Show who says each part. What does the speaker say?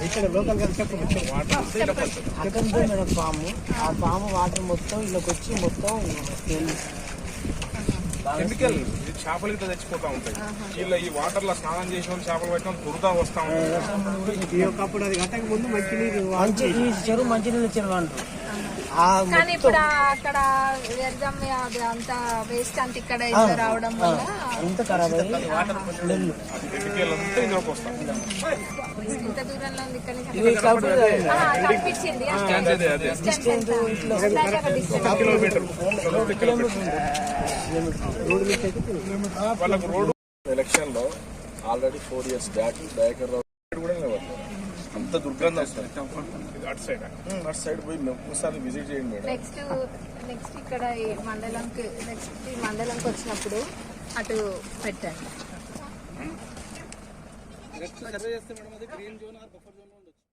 Speaker 1: ఇక్కడ లోకల్ అక్కడ మేడం పాము, ఆ పాము వాటర్ మొత్తం ఇళ్ళకి వచ్చి మొత్తం
Speaker 2: కెమికల్ చేపలు ఇట్లా తెచ్చిపోతా ఉంటాయి. వీళ్ళ ఈ వాటర్ లో స్నానం చేసి చేపలు పెట్టడం దురదా వస్తా ఉంటాయి.
Speaker 1: ఒకప్పుడు అది గంటకు ముందు మంచినీరు చెరువు మంచినీళ్ళు చెరువు అంటారు.
Speaker 3: కానీ ఇప్పుడు అక్కడ వ్యర్థం అంతా వేస్ట్ అంత ఇక్కడ రావడం వల్ల
Speaker 1: అంత ఖరాబ్ అయ్యి
Speaker 2: కెమికల్ అంతా ఇందులోకి వస్తాం.
Speaker 3: ఇంత దూరంలో ఉంది కనిపించింది
Speaker 2: వాళ్ళకు రోడ్డు ఎలక్షన్ లో already 4 years back Dayakar Rao కూడా నిలబడతారు. అంత దుర్గంధం వస్తుంది. అటు సైడ్ పోయి ఒకసారి విజిట్ చేయండి మేడం.
Speaker 3: నెక్స్ట్ ఇక్కడ ఈ మండలంకి వచ్చినప్పుడు అటు పెట్టండి.